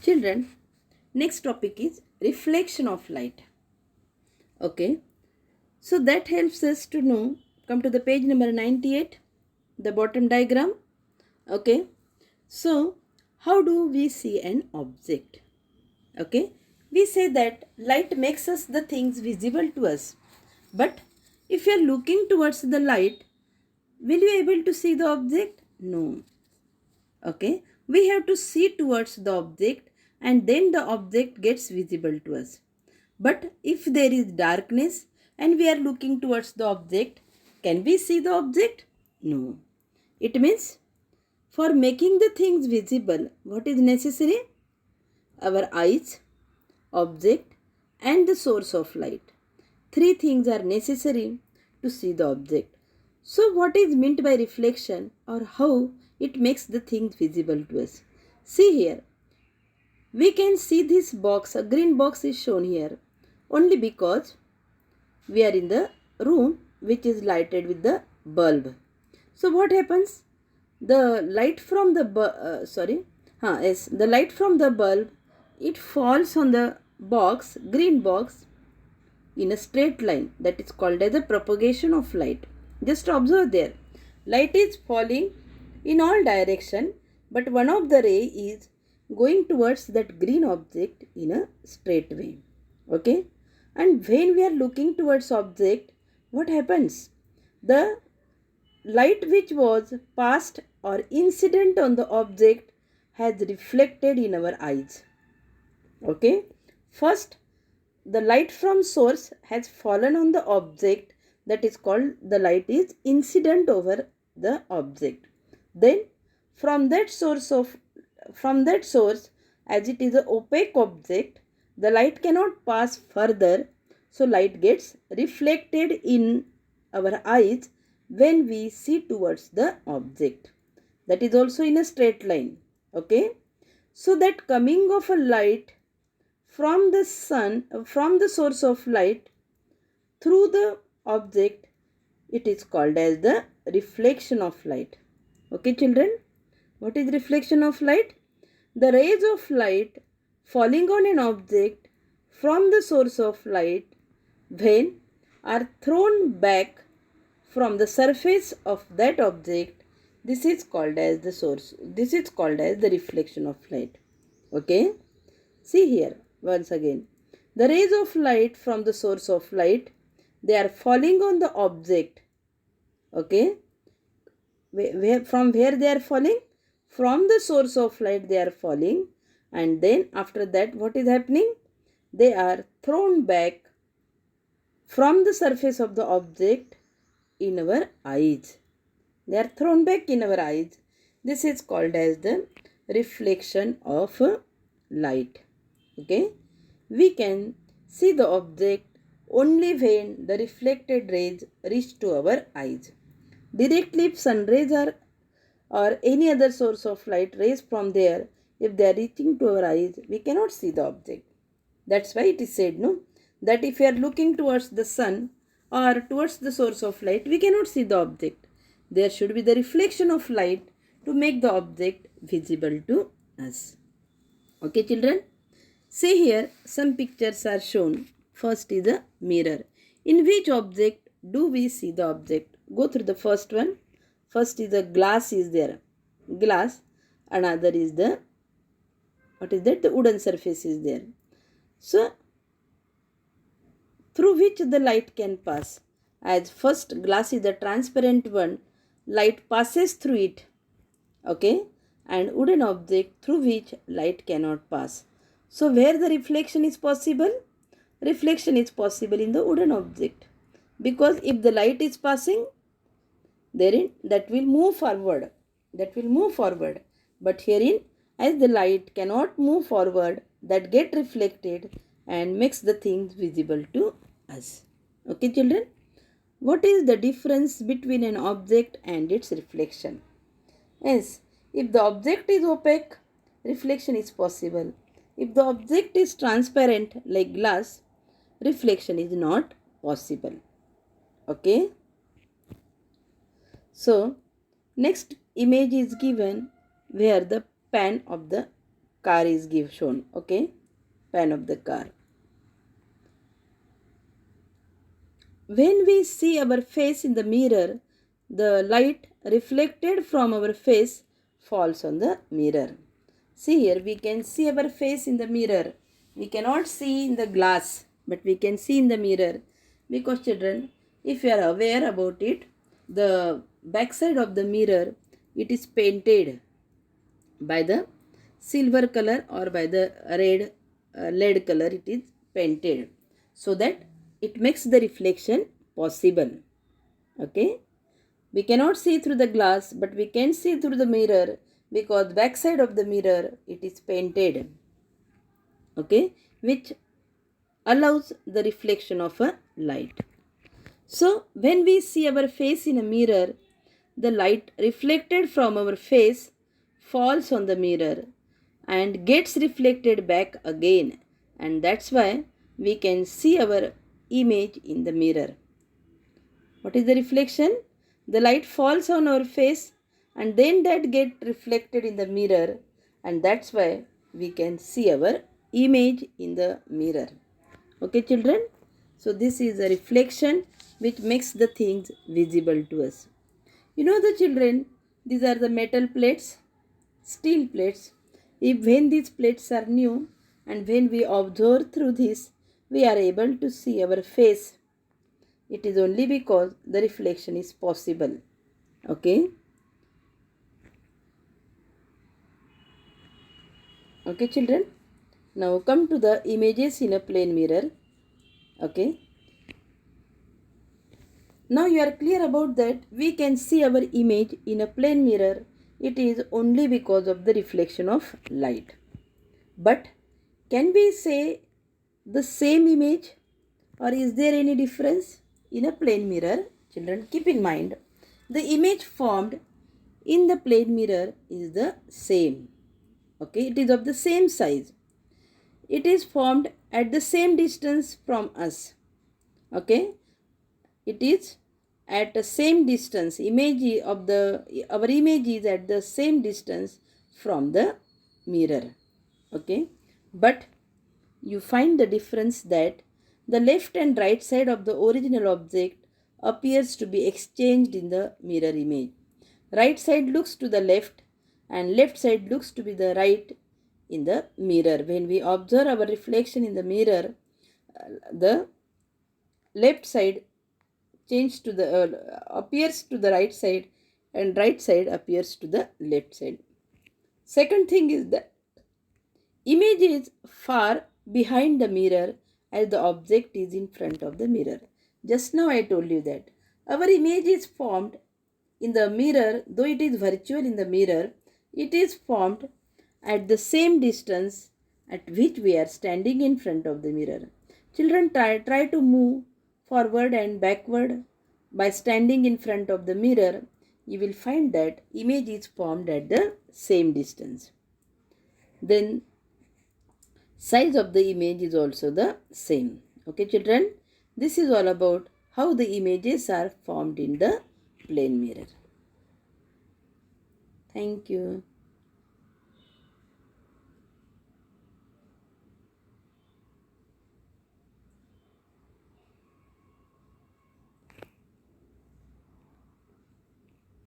Children, next topic is reflection of light. Okay, so that helps us to know. Come to the page number 98, the bottom diagram. Okay, so how do we see an object? Okay, we say that light makes us the things visible to us, but if you are looking towards the light, will you able to see the object? No. Okay, we have to see towards the object and then the object gets visible to us. But if there is darkness and we are looking towards the object, can we see the object? No. It means for making the things visible, what is necessary? Our eyes, object and the source of light. Three things are necessary to see the object. So what is meant by reflection or how it makes the things visible to us? See here, we can see this box, a green box is shown here only because we are in the room which is lighted with the bulb. So what happens? The light from the the light from the bulb, it falls on the box, green box, in a straight line. That is called as the propagation of light. Just observe there. Light is falling in all direction, but one of the ray is going towards that green object in a straight way. Okay? And when we are looking towards object, what happens? The light which was passed or incident on the object has reflected in our eyes. Okay? First, the light from source has fallen on the object, that is called the light is incident over the object. Then from that source as it is an opaque object, the light cannot pass further, so light gets reflected in our eyes when we see towards the object. That is also in a straight line. Okay, so that coming of a light from the sun, from the source of light through the object, it is called as the reflection of light. Okay children, what is reflection of light? The rays of light falling on an object from the source of light when are thrown back from the surface of that object, this is called as the source, this is called as the reflection of light. Okay, see here once again, the rays of light from the source of light, they are falling on the object. Okay, from where they are falling? From the source of light they are falling, and then after that what is happening? They are thrown back from the surface of the object in our eyes. They are thrown back in our eyes. This is called as the reflection of light. Okay, we can see the object only when the reflected rays reach to our eyes. Directly if sun rays are or any other source of light rays from there, if they are reaching to our eyes, we cannot see the object. That's why it is said, no, that if we are looking towards the sun or towards the source of light, we cannot see the object. There should be the reflection of light to make the object visible to us. Okay children, see here some pictures are shown. First is a mirror. In which object do we see the object? Go through the first one. First is a glass is there. Glass. Another is the, what is that? The wooden surface is there. So, through which the light can pass. As first glass is the transparent one, light passes through it. Okay. And wooden object through which light cannot pass. So, where the reflection is possible? Reflection is possible in the wooden object. Because if the light is passing, therein that will move forward. That will move forward. But herein, as the light cannot move forward, that get reflected and makes the things visible to us. Okay children? What is the difference between an object and its reflection? Yes, if the object is opaque, reflection is possible. If the object is transparent like glass, reflection is not possible. Okay. So, next image is given where the pan of the car is shown. Okay, pan of the car. When we see our face in the mirror, the light reflected from our face falls on the mirror. See here, we can see our face in the mirror. We cannot see in the glass, but we can see in the mirror. Because children, if you are aware about it, the backside of the mirror, it is painted by the silver color or by the red lead color. It is painted so that it makes the reflection possible. Okay, we cannot see through the glass, but we can see through the mirror because backside of the mirror it is painted. Okay, which allows the reflection of a light. So when we see our face in a mirror, the light reflected from our face falls on the mirror and gets reflected back again, and that's why we can see our image in the mirror. What is the reflection? The light falls on our face and then that get reflected in the mirror, and that's why we can see our image in the mirror. Okay children, so this is a reflection which makes the things visible to us. You know the children, these are the metal plates, steel plates. If when these plates are new and when we observe through this, we are able to see our face. It is only because the reflection is possible. Okay. Okay children. Now come to the images in a plane mirror. Okay. Now you are clear about that we can see our image in a plane mirror. It is only because of the reflection of light. But can we say the same image, or is there any difference in a plane mirror? Children, keep in mind the image formed in the plane mirror is the same. Okay, it is of the same size. It is formed at the same distance from us. Okay, it is at the same distance. Our image is at the same distance from the mirror. Okay, but you find the difference that the left and right side of the original object appears to be exchanged in the mirror image. Right side looks to the left and left side looks to be the right in the mirror. When we observe our reflection in the mirror, the left side change to the appears to the right side and right side appears to the left side. Second thing is that image is far behind the mirror as the object is in front of the mirror. Just now I told you that our image is formed in the mirror, though it is virtual in the mirror, it is formed at the same distance at which we are standing in front of the mirror. Children, try to move forward and backward by standing in front of the mirror. You will find that image is formed at the same distance. Then size of the image is also the same. Okay children, this is all about how the images are formed in the plane mirror. Thank you.